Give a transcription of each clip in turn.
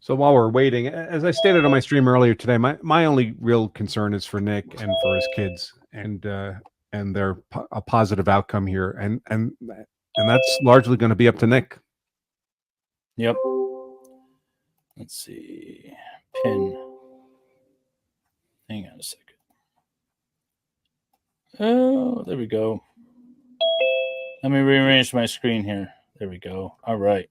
So while we're waiting, as I stated on my stream earlier today, my only real concern is for Nick and for his kids, and their a positive outcome here, and that's largely going to be up to Nick. Yep. Let's see. Pin. Hang on a second. Oh, there we go. Let me rearrange my screen here. There we go. All right.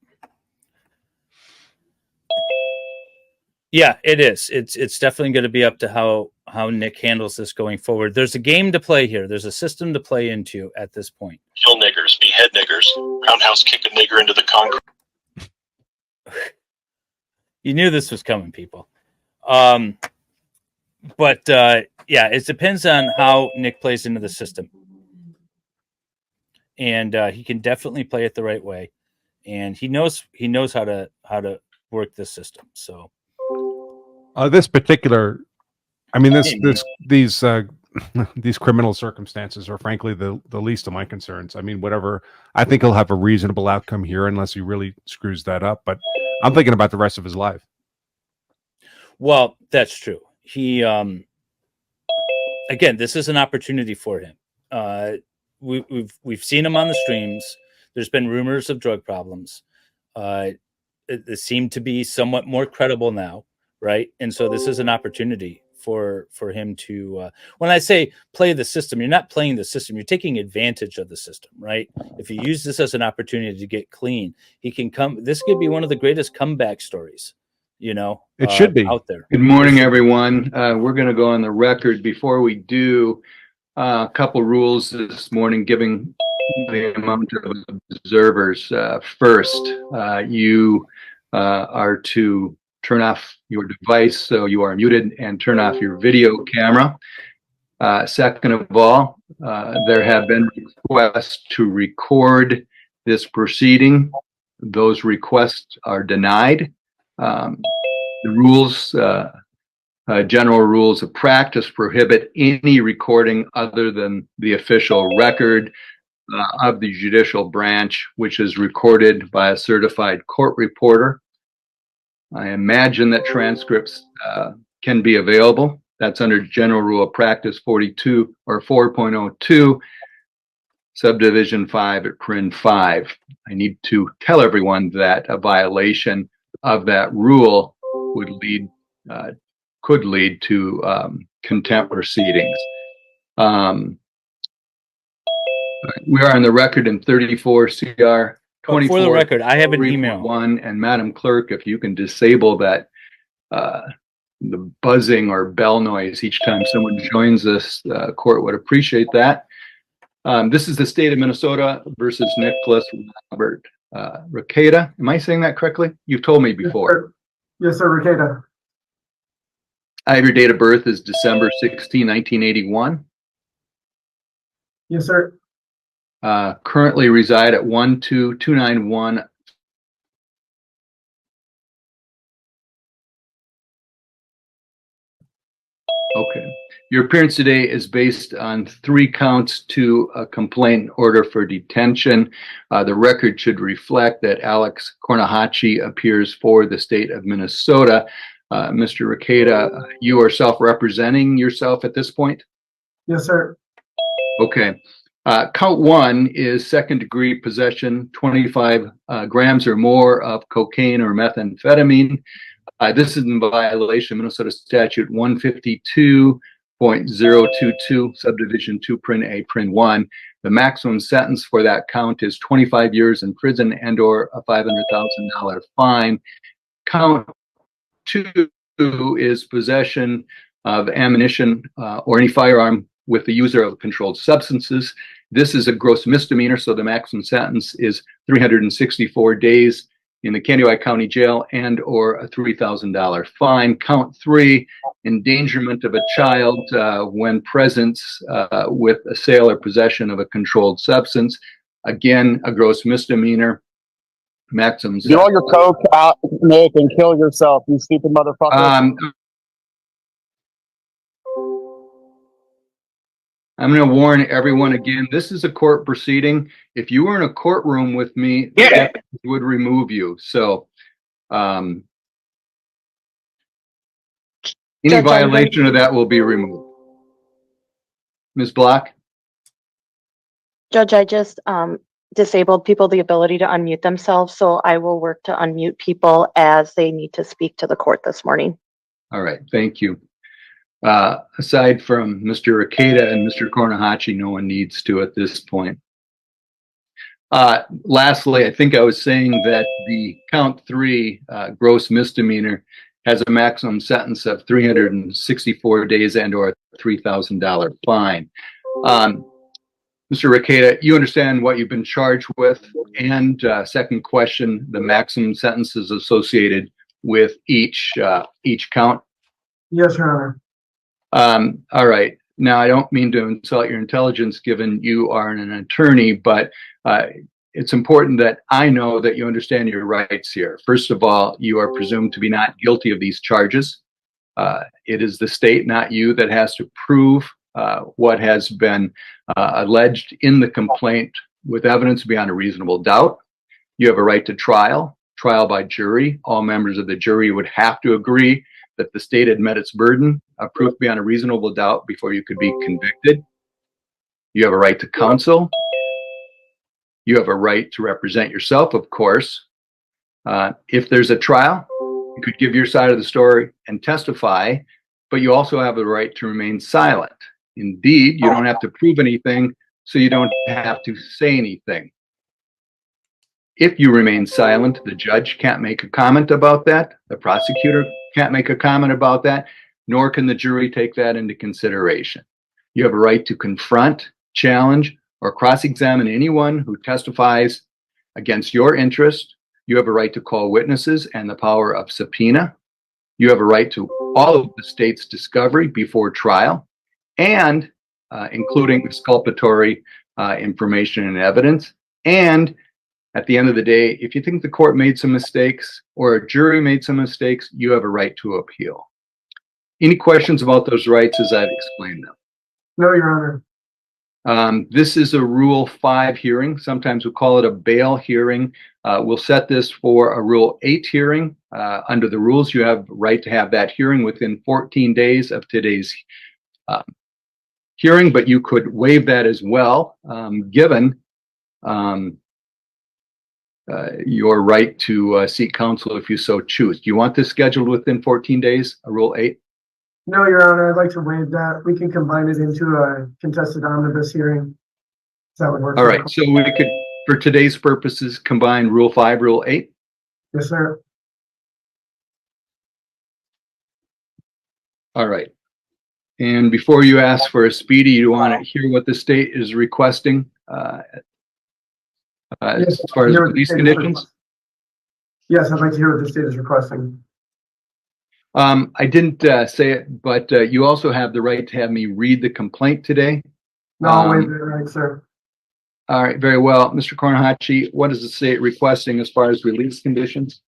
Yeah, it is. It's definitely going to be up to how Nick handles this going forward. There's a game to play here. There's a system to play into at this point. Kill niggers, behead niggers, roundhouse kick a nigger into the concrete. You knew this was coming, people. Yeah, it depends on how Nick plays into the system, and he can definitely play it the right way, and he knows how to work this system. So. This particular, I mean, these these criminal circumstances are frankly the least of my concerns. I mean, whatever, I think he'll have a reasonable outcome here unless he really screws that up. But I'm thinking about the rest of his life. Well, that's true. He, again, this is an opportunity for him. We've seen him on the streams. There's been rumors of drug problems. It seemed to be somewhat more credible now. Right. And so this is an opportunity for him to, when I say play the system, you're not playing the system, you're taking advantage of the system. Right. If you use this as an opportunity to get clean, he can come. This could be one of the greatest comeback stories, it should be out there. Good morning, everyone. We're going to go on the record. Before we do, a couple rules this morning, giving the amount of observers. First, you are to turn off your device so you are muted and turn off your video camera. Second of all, there have been requests to record this proceeding. Those requests are denied. The rules, general rules of practice prohibit any recording other than the official record of the judicial branch, which is recorded by a certified court reporter. I imagine that transcripts can be available. That's under General Rule of Practice 42 or 4.02, Subdivision 5 at Prin 5. I need to tell everyone that a violation of that rule could lead to contempt proceedings. We are on the record in 34 CR. For the record, I have an email. And Madam Clerk, if you can disable that, the buzzing or bell noise each time someone joins us, court would appreciate that. This is the state of Minnesota versus Nicholas Robert Rekieta. Am I saying that correctly? You've told me before. Yes, sir, Rekieta. I have your date of birth is December 16, 1981. Yes, sir. Currently reside at 12291. Okay. Your appearance today is based on 3 counts to a complaint order for detention. The record should reflect that Alex Kornahachi appears for the state of Minnesota. Mr. Rekieta, you are self-representing yourself at this point? Yes, sir. Okay. Count 1 is second-degree possession, 25 grams or more of cocaine or methamphetamine. This is in violation of Minnesota Statute 152.022, Subdivision 2, Prin A, Prin 1. The maximum sentence for that count is 25 years in prison and/or a $500,000 fine. Count 2 is possession of ammunition or any firearm with the user of controlled substances. This is a gross misdemeanor, so the maximum sentence is 364 days in the Kansas County Jail and/or a $3,000 fine. Count 3, endangerment of a child when present with a sale or possession of a controlled substance. Again, a gross misdemeanor. Maximum. Get all your coke out, Nick, and kill yourself, you stupid motherfucker. I'm going to warn everyone again, this is a court proceeding. If you were in a courtroom with me, the would remove you. So Any Judge, violation of that will be removed. Ms. Block? Judge, I just disabled people the ability to unmute themselves, so I will work to unmute people as they need to speak to the court this morning. All right, thank you. Aside from Mr. Rekieta and Mr. Kornahachi, no one needs to at this point. Lastly, I think I was saying that the count 3 gross misdemeanor has a maximum sentence of 364 days and or a $3,000 fine. Mr. Rekieta, you understand what you've been charged with? And second question, the maximum sentences associated with each count? Yes, Your Honor. All right. Now, I don't mean to insult your intelligence given you are an attorney, but it's important that I know that you understand your rights here. First of all, you are presumed to be not guilty of these charges. It is the state, not you, that has to prove what has been alleged in the complaint with evidence beyond a reasonable doubt. You have a right to trial by jury. All members of the jury would have to agree that the state had met its burden of proof beyond a reasonable doubt before you could be convicted. You have a right to counsel. You have a right to represent yourself, of course. If there's a trial, you could give your side of the story and testify, but you also have the right to remain silent. Indeed, you don't have to prove anything, so you don't have to say anything. If you remain silent, the judge can't make a comment about that. The prosecutor can't make a comment about that, nor can the jury take that into consideration. You have a right to confront, challenge, or cross-examine anyone who testifies against your interest. You have a right to call witnesses and the power of subpoena. You have a right to all of the state's discovery before trial, and including exculpatory information and evidence. And at the end of the day, if you think the court made some mistakes or a jury made some mistakes, you have a right to appeal. Any questions about those rights as I've explained them? No, Your Honor. This is a Rule 5 hearing. Sometimes we call it a bail hearing. We'll set this for a Rule 8 hearing. Under the rules, you have a right to have that hearing within 14 days of today's hearing, but you could waive that as well, given your right to seek counsel if you so choose. Do you want this scheduled within 14 days, a Rule 8? No, Your Honor, I'd like to waive that. We can combine it into a contested omnibus hearing. That would work. All right, so we could, for today's purposes, combine Rule 5, Rule 8? Yes, sir. All right. And before you ask for a speedy, you want to hear what the state is requesting as far as release conditions? Yes, I'd like to hear what the state is requesting. I didn't say it, but you also have the right to have me read the complaint today. No, I'll waive that right, sir. All right, very well. Mr. Kornahachi, what is the state requesting as far as release conditions?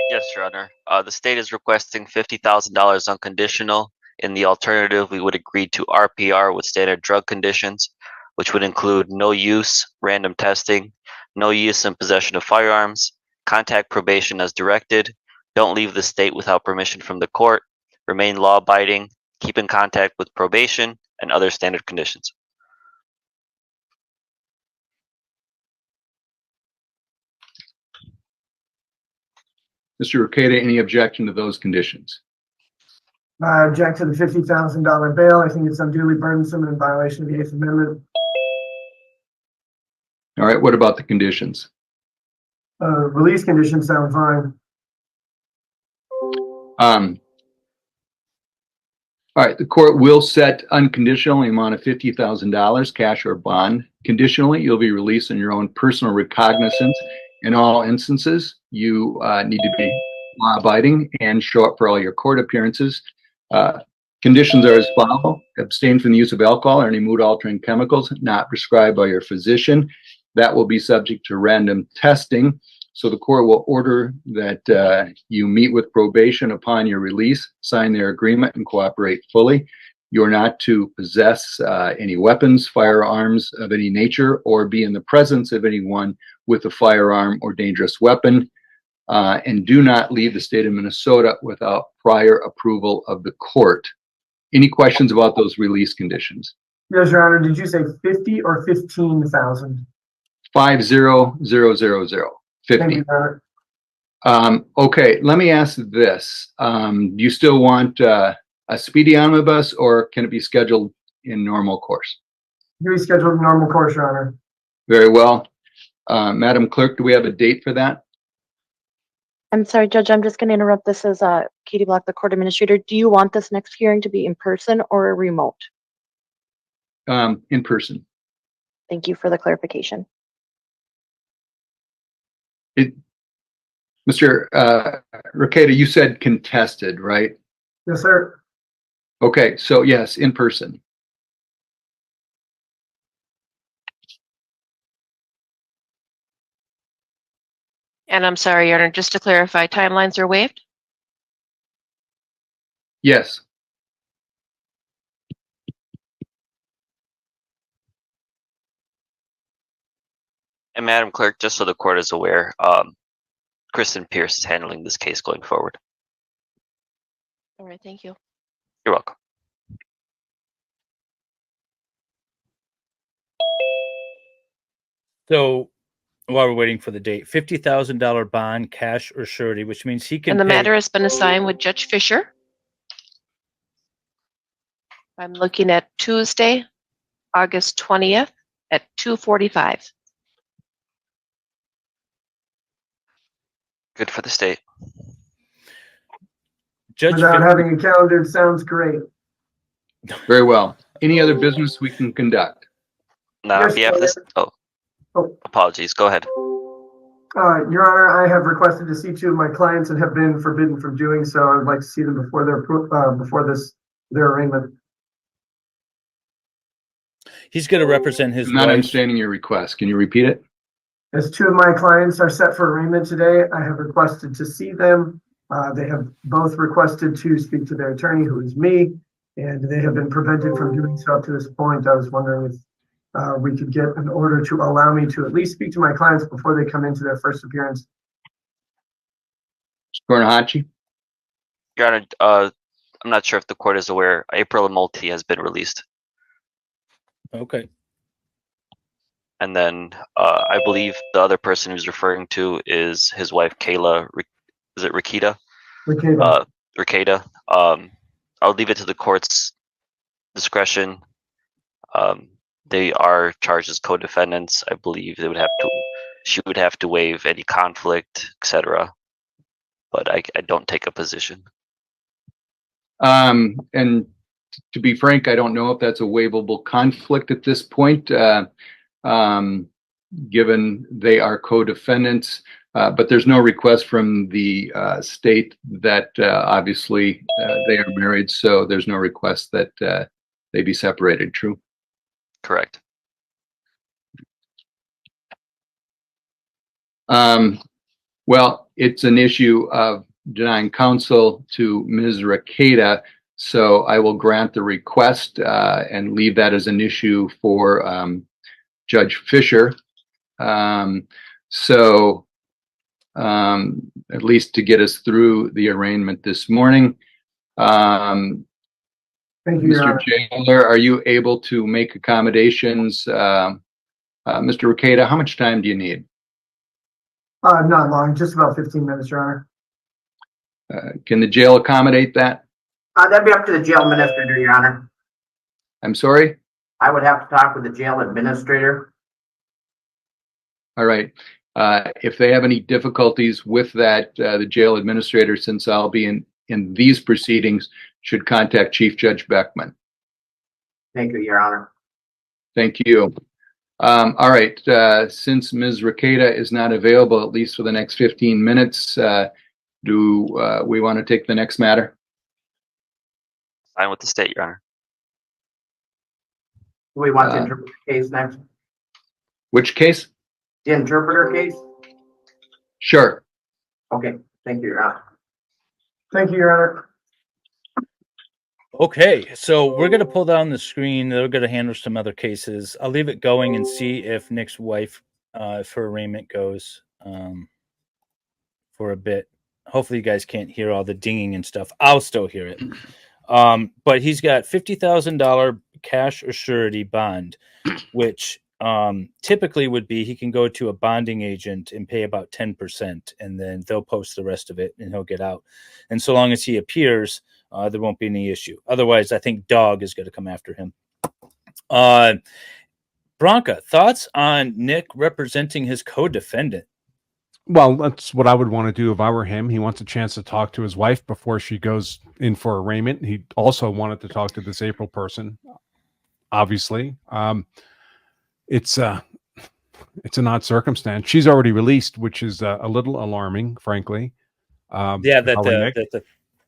Yes, Your Honor. The state is requesting $50,000 unconditional. In the alternative, we would agree to RPR with standard drug conditions, which would include no use, random testing, no use and possession of firearms, contact probation as directed, don't leave the state without permission from the court, remain law-abiding, keep in contact with probation, and other standard conditions. Mr. Rekieta, any objection to those conditions? I object to the $50,000 bail. I think it's unduly burdensome and in violation of the 8th Amendment. All right, what about the conditions? Release conditions sound fine. All right, the court will set unconditionally amount of $50,000, cash or bond. Conditionally, you'll be released in your own personal recognizance. In all instances, you need to be law-abiding and show up for all your court appearances. Conditions are as follows: abstain from the use of alcohol or any mood-altering chemicals not prescribed by your physician. That will be subject to random testing. So the court will order that you meet with probation upon your release, sign their agreement, and cooperate fully. You're not to possess any weapons, firearms of any nature, or be in the presence of anyone with a firearm or dangerous weapon. and do not leave the state of Minnesota without prior approval of the court. Any questions about those release conditions? Yes, Your Honor. Did you say 50 or 15,000? 50,000. Thank 50. you, Your Honor. Okay, let me ask this. Do you still want a speedy omnibus, or can it be scheduled in normal course? You rescheduled normal course, Your Honor. Very well. Madam Clerk, do we have a date for that? I'm sorry, Judge, I'm just going to interrupt. This is Katie Block, the court administrator. Do you want this next hearing to be in person or remote? In person. Thank you for the clarification. Mr. Rekieta, you said contested, right? Yes, sir. Okay, so yes, in person. And I'm sorry, Your Honor, just to clarify, timelines are waived? Yes. And Madam Clerk, just so the court is aware, Kristen Pierce is handling this case going forward. All right, thank you. You're welcome. So while we're waiting for the date, $50,000 bond, cash or surety, which means he can And the pay. matter has been assigned with Judge Fisher. I'm looking at Tuesday, August 20th at 2:45. Good for the state. Judge Without Fi- having a calendar, it sounds great. Very well. Any other business we can conduct? Now, Yes, on behalf of this, Oh. apologies. Go ahead. Your Honor, I have requested to see two of my clients and have been forbidden from doing so. I would like to see them before their arraignment. He's going to represent his I'm not wife. understanding your request. Can you repeat it? As two of my clients are set for arraignment today, I have requested to see them. They have both requested to speak to their attorney, who is me, and they have been prevented from doing so up to this point. I was wondering if we could get an order to allow me to at least speak to my clients before they come into their first appearance. Gornahachi? Your Honor, I'm not sure if the court is aware, April Multi has been released. Okay. And then I believe the other person who's referring to is his wife, Kayla. Is it Rekieta? Rekieta. I'll leave it to the court's discretion. They are charged as co-defendants. I believe she would have to waive any conflict, etc. But I don't take a position. And to be frank, I don't know if that's a waivable conflict at this point, given they are co-defendants. But there's no request from the state that obviously they are married, so there's no request that they be separated. True? Correct. Well, it's an issue of denying counsel to Ms. Rekieta, so I will grant the request and leave that as an issue for Judge Fisher. At least to get us through the arraignment this morning. Thank you, Your Mr. Honor. Jailer, are you able to make accommodations? Mr. Rekieta, how much time do you need? Not long, just about 15 minutes, Your Honor. Can the jail accommodate that? That'd be up to the jail administrator, Your Honor. I'm sorry? I would have to talk with the jail administrator. All right. If they have any difficulties with that, the jail administrator, since I'll be in these proceedings, should contact Chief Judge Beckman. Thank you, Your Honor. Thank you. All right. Since Ms. Rekieta is not available, at least for the next 15 minutes, do we want to take the next matter? Fine with the state, Your Honor. Do we want to interpret the case next? Which case? The interpreter case? Sure. Okay, thank you, Your Honor. Thank you, Your Honor. Okay, so we're going to pull down the screen. They're going to handle some other cases. I'll leave it going and see if Nick's wife, if her arraignment goes for a bit. Hopefully you guys can't hear all the dinging and stuff. I'll still hear it. But he's got $50,000 cash or surety bond, which typically would be he can go to a bonding agent and pay about 10%, and then they'll post the rest of it and he'll get out. And so long as he appears, there won't be any issue. Otherwise, I think Dog is going to come after him. Bronca, thoughts on Nick representing his co-defendant? Well, that's what I would want to do if I were him. He wants a chance to talk to his wife before she goes in for arraignment. He also wanted to talk to this April person, obviously. It's an odd circumstance. She's already released, which is a little alarming, frankly. Yeah, that the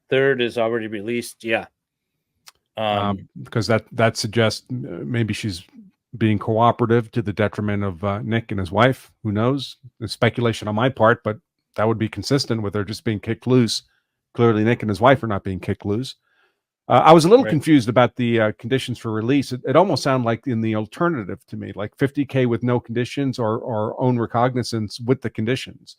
third is already released. Yeah. Because that suggests maybe she's being cooperative to the detriment of Nick and his wife. Who knows? There's speculation on my part, but that would be consistent with her just being kicked loose. Clearly, Nick and his wife are not being kicked loose. I was a little confused about the conditions for release. It almost sounded like in the alternative to me, like $50K with no conditions or own recognizance with the conditions.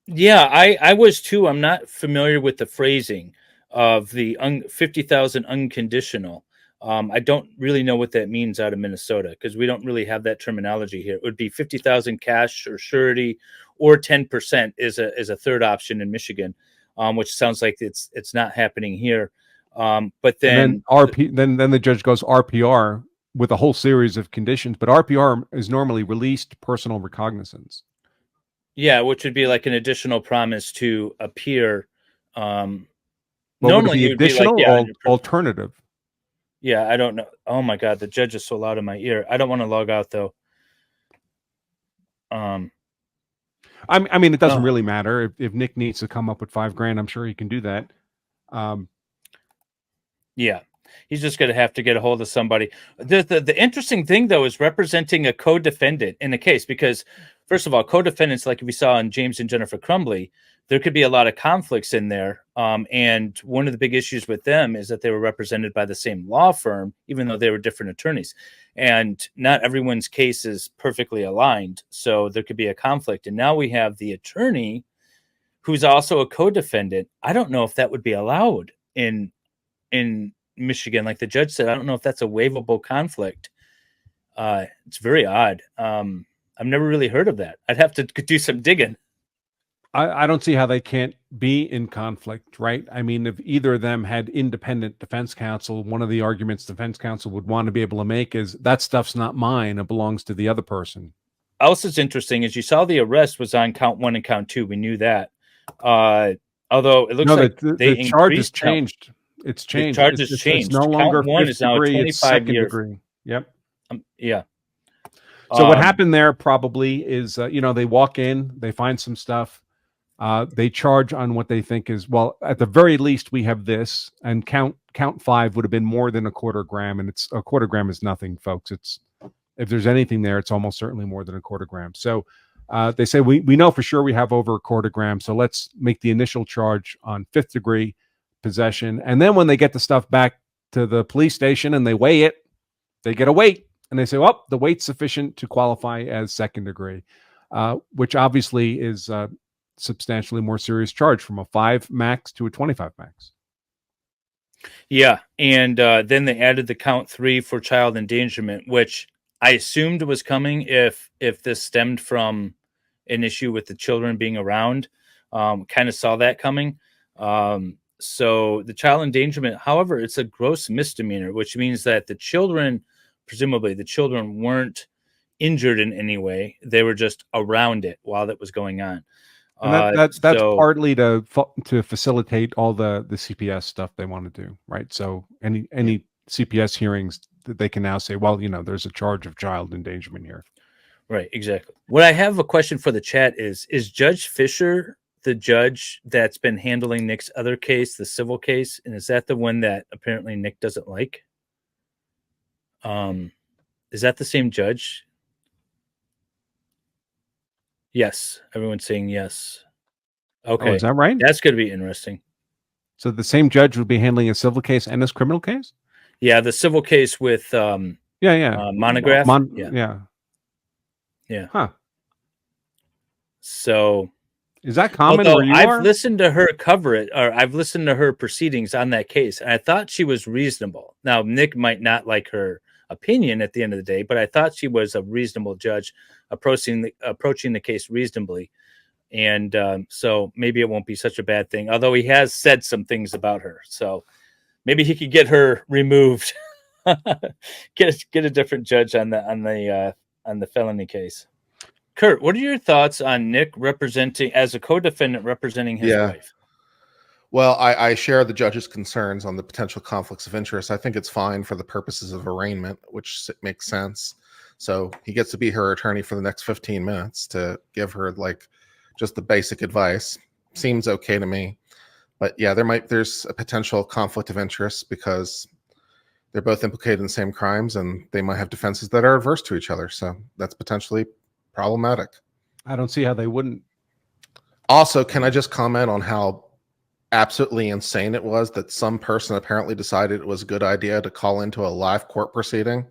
Yeah, I was too. I'm not familiar with the phrasing of the 50,000 unconditional. I don't really know what that means out of Minnesota because we don't really have that terminology here. It would be 50,000 cash or surety, or 10% is a third option in Michigan, which sounds like it's not happening here. But then then the judge goes RPR with a whole series of conditions, but RPR is normally released personal recognizance. Yeah, which would be like an additional promise to appear. Normally, would be additional like, alternative. Yeah, I don't know. Oh my God, the judge is so loud in my ear. I don't want to log out though. I mean, it doesn't really matter if Nick needs to come up with $5,000. I'm sure he can do that. Yeah, he's just going to have to get a hold of somebody. The interesting thing though is representing a co-defendant in a case, because first of all, co-defendants, like we saw in James and Jennifer Crumbly, there could be a lot of conflicts in there. And one of the big issues with them is that they were represented by the same law firm, even though they were different attorneys. And not everyone's case is perfectly aligned. So there could be a conflict. And now we have the attorney who's also a co-defendant. I don't know if that would be allowed in Michigan. Like the judge said, I don't know if that's a waivable conflict. It's very odd. I've never really heard of that. I'd have to do some digging. I don't see how they can't be in conflict, right? I mean, if either of them had independent defense counsel, one of the arguments defense counsel would want to be able to make is that stuff's not mine. It belongs to the other person. Else is interesting is you saw the arrest was on count 1 and count 2. We knew that. Although it looks like the charge has changed. It's changed. The charge has changed. It's no longer count 1 is now 25 years. Degree. Yep. Yeah. So what happened there probably is, they walk in, they find some stuff. They charge on what they think is, well, at the very least, we have this, and count 5 would have been more than a quarter gram, and it's a quarter gram is nothing, folks. It's, if there's anything there, it's almost certainly more than a quarter gram. So they say we know for sure we have over a quarter gram, so let's make the initial charge on 5th degree possession, and then when they get the stuff back to the police station and they weigh it, they get a weight, and they say, well, the weight's sufficient to qualify as 2nd degree, which obviously is substantially more serious charge, from a 5 max to a 25 max. Yeah, and then they added the count 3 for child endangerment, which I assumed was coming if this stemmed from an issue with the children being around. Kind of saw that coming. So the child endangerment, however, it's a gross misdemeanor, which means that the children, presumably the children weren't injured in any way. They were just around it while that was going on. And that's partly to facilitate all the CPS stuff they want to do, right? So any CPS hearings, they can now say, well, there's a charge of child endangerment here. Right, exactly. What I have a question for the chat is Judge Fisher the judge that's been handling Nick's other case, the civil case, and is that the one that apparently Nick doesn't like? Is that the same judge? Yes, everyone's saying yes. Okay, is that right? That's going to be interesting. So the same judge would be handling a civil case and this criminal case? Yeah, the civil case with monograph. Yeah. Yeah. Huh. So Is that common although where you I've are? listened to her cover it, or I've listened to her proceedings on that case, and I thought she was reasonable. Now, Nick might not like her opinion at the end of the day, but I thought she was a reasonable judge approaching the case reasonably. And so maybe it won't be such a bad thing, although he has said some things about her. So maybe he could get her removed, get a different judge on the felony case. Kurt, what are your thoughts on Nick representing as a co-defendant representing his wife? Well, I share the judge's concerns on the potential conflicts of interest. I think it's fine for the purposes of arraignment, which makes sense. So he gets to be her attorney for the next 15 minutes to give her like just the basic advice. Seems okay to me. But yeah, there's a potential conflict of interest because they're both implicated in the same crimes and they might have defenses that are adverse to each other. So that's potentially problematic. I don't see how they wouldn't. Also, can I just comment on how absolutely insane it was that some person apparently decided it was a good idea to call into a live court proceeding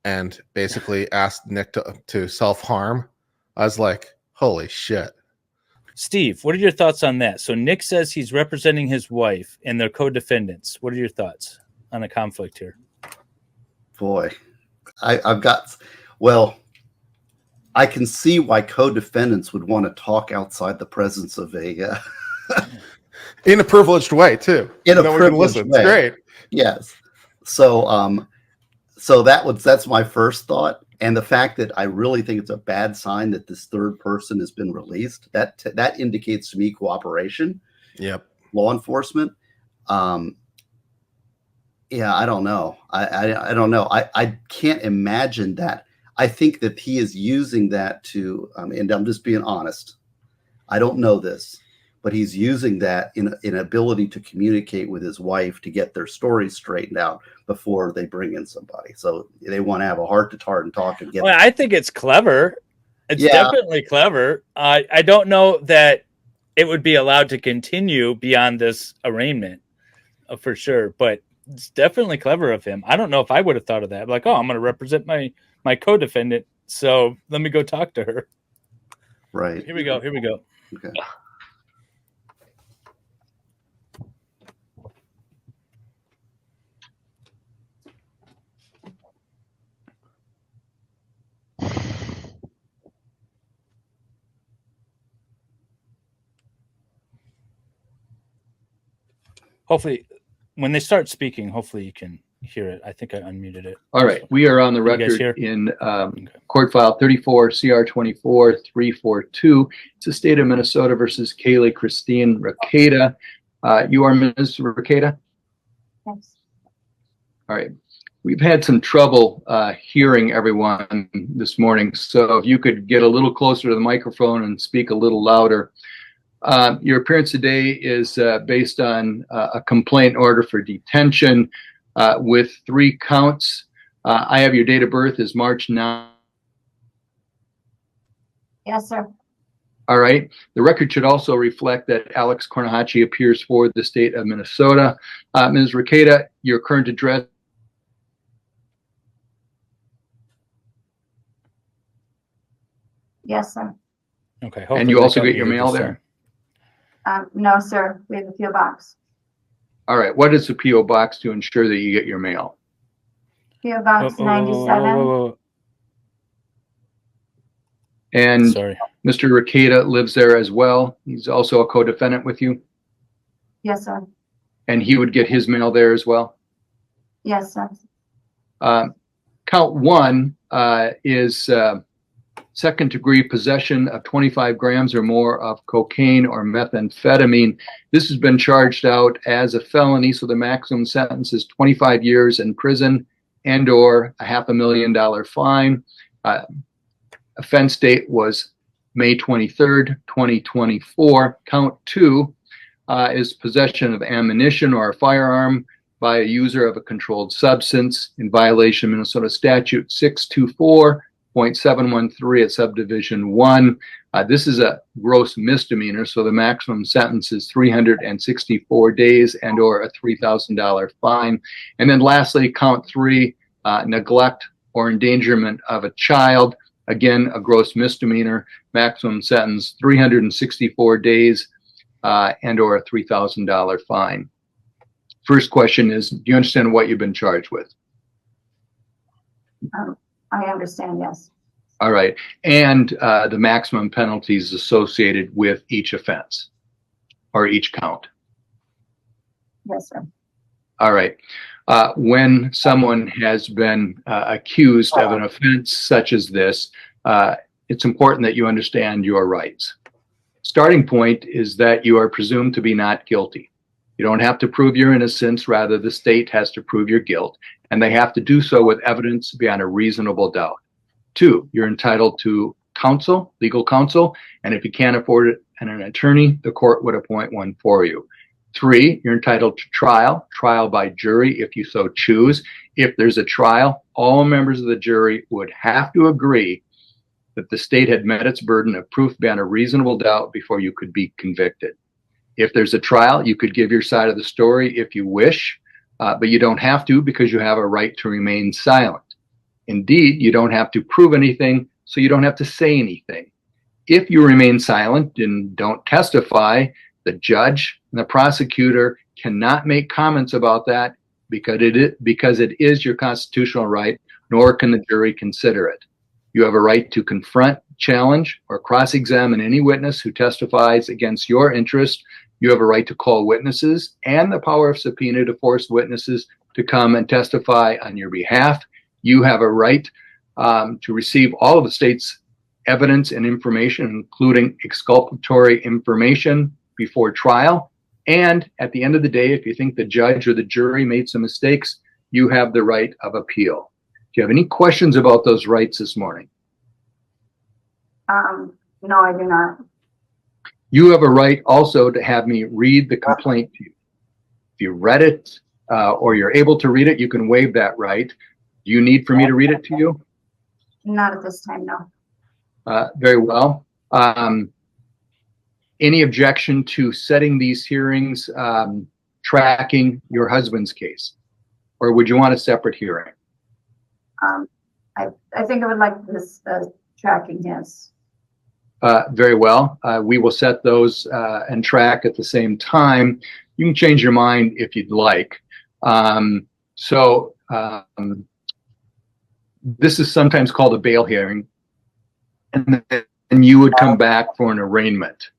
and basically asked Nick to self-harm? I was like, holy shit. Steve, what are your thoughts on that? So Nick says he's representing his wife and they're co-defendants. What are your thoughts on a conflict here? Boy, I can see why co-defendants would want to talk outside the presence of a in a privileged way too. In a privileged way. It's great. Yes. So that's my first thought, and the fact that I really think it's a bad sign that this third person has been released. That indicates to me cooperation. Yep. Law enforcement. Yeah, I don't know. I don't know. I can't imagine that. I think that he is using that to, and I'm just being honest. I don't know this, but he's using that in ability to communicate with his wife to get their stories straightened out before they bring in somebody. So they want to have a heart-to-heart and talk and get. Well, I think it's clever. It's definitely clever. I don't know that it would be allowed to continue beyond this arraignment for sure, but it's definitely clever of him. I don't know if I would have thought of that. Like, oh, I'm going to represent my co-defendant, so let me go talk to her. Right. Here we go. Okay. Hopefully, when they start speaking, hopefully you can hear it. I think I unmuted it. All right. We are on the record in court file 34 CR 24 342. It's the state of Minnesota versus Kaylee Christine Rekieta. You are Ms. Rekieta? Yes. All right. We've had some trouble hearing everyone this morning. So if you could get a little closer to the microphone and speak a little louder. Your appearance today is based on a complaint order for detention with 3 counts. I have your date of birth is March 9. Yes, sir. All right. The record should also reflect that Alex Kornahachi appears for the state of Minnesota. Ms. Rekieta, your current address. Yes, sir. Okay. And you also get your mail there? No, sir. We have a PO box. All right. What is the PO box to ensure that you get your mail? PO box 97. And sorry, Mr. Rekieta lives there as well. He's also a co-defendant with you. Yes, sir. And he would get his mail there as well. Yes, sir. Count 1 is second degree possession of 25 grams or more of cocaine or methamphetamine. This has been charged out as a felony, so the maximum sentence is 25 years in prison and or a $500,000 fine. Offense date was May 23rd, 2024. Count 2 is possession of ammunition or a firearm by a user of a controlled substance in violation of Minnesota statute 624.713 at subdivision 1. This is a gross misdemeanor, so the maximum sentence is 364 days and or a $3,000 fine. And then lastly, count 3, neglect or endangerment of a child. Again, a gross misdemeanor, maximum sentence 364 days and or a $3,000 fine. First question is, do you understand what you've been charged with? I understand, yes. All right. And the maximum penalties associated with each offense or each count. Yes, sir. All right. When someone has been accused of an offense such as this, it's important that you understand your rights. Starting point is that you are presumed to be not guilty. You don't have to prove your innocence. Rather, the state has to prove your guilt, and they have to do so with evidence beyond a reasonable doubt. 2, you're entitled to counsel, legal counsel, and if you can't afford it and an attorney, the court would appoint one for you. 3, you're entitled to trial by jury if you so choose. If there's a trial, all members of the jury would have to agree that the state had met its burden of proof beyond a reasonable doubt before you could be convicted. If there's a trial, you could give your side of the story if you wish, but you don't have to because you have a right to remain silent. Indeed, you don't have to prove anything, so you don't have to say anything. If you remain silent and don't testify, the judge and the prosecutor cannot make comments about that because it is your constitutional right, nor can the jury consider it. You have a right to confront, challenge, or cross-examine any witness who testifies against your interest. You have a right to call witnesses and the power of subpoena to force witnesses to come and testify on your behalf. You have a right to receive all of the state's evidence and information, including exculpatory information, before trial. And at the end of the day, if you think the judge or the jury made some mistakes, you have the right of appeal. Do you have any questions about those rights this morning? No, I do not. You have a right also to have me read the complaint to you. If you read it or you're able to read it, you can waive that right. Do you need for me to read it to you? Not at this time, no. Very well. Any objection to setting these hearings tracking your husband's case? Or would you want a separate hearing? I think I would like this tracking, yes. Very well. We will set those and track at the same time. You can change your mind if you'd like. This is sometimes called a bail hearing, and then you would come back for an arraignment.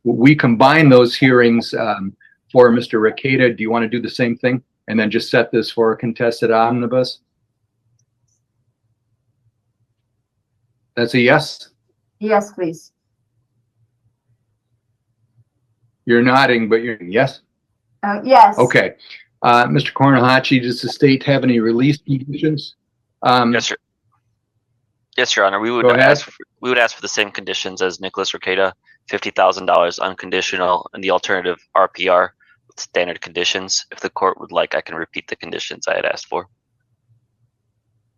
We combine those hearings for Mr. Rekieta. Do you want to do the same thing and then just set this for a contested omnibus? That's a yes? Yes, please. You're nodding, but you're yes? Yes. Okay. Mr. Kornahachi, does the state have any release conditions? Yes, sir. Yes, Your Honor. We would ask for the same conditions as Nicholas Rekieta, $50,000 unconditional, and the alternative RPR with standard conditions. If the court would like, I can repeat the conditions I had asked for.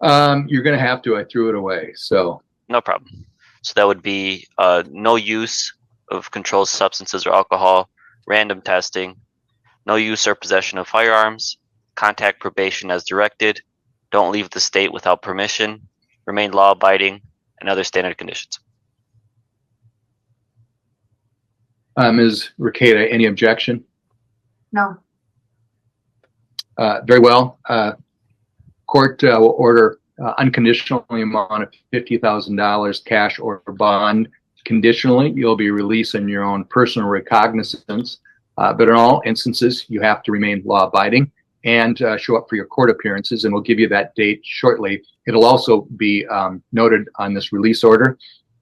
You're going to have to. I threw it away. So no problem. So that would be no use of controlled substances or alcohol, random testing, no use or possession of firearms, contact probation as directed, don't leave the state without permission, remain law-abiding, and other standard conditions. Ms. Rekieta, any objection? No. Very well. Court will order unconditionally amount of $50,000 cash or bond. Conditionally, you'll be released on your own personal recognizance. But in all instances, you have to remain law-abiding and show up for your court appearances, and we'll give you that date shortly. It'll also be noted on this release order.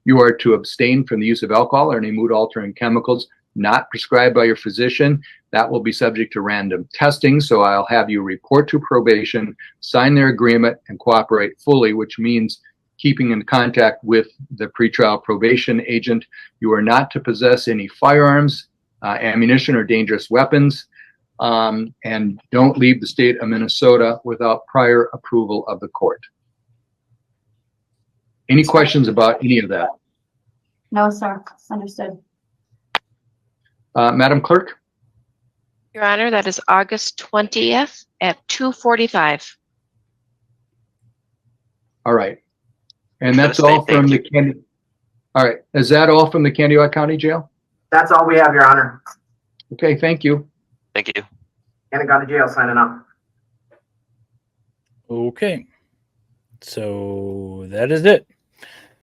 You are to abstain from the use of alcohol or any mood-altering chemicals not prescribed by your physician. That will be subject to random testing, so I'll have you report to probation, sign their agreement, and cooperate fully, which means keeping in contact with the pretrial probation agent. You are not to possess any firearms, ammunition, or dangerous weapons, and don't leave the state of Minnesota without prior approval of the court. Any questions about any of that? No, sir. Understood. Madam Clerk? Your Honor, that is August 20th at 2:45. All right. And that's State, all from thank the Candy. All right. Is that all from the Candiac County Jail? That's all we have, Your Honor. Okay, thank you. Thank you. Candiac County Jail signing off. Okay. So that is it.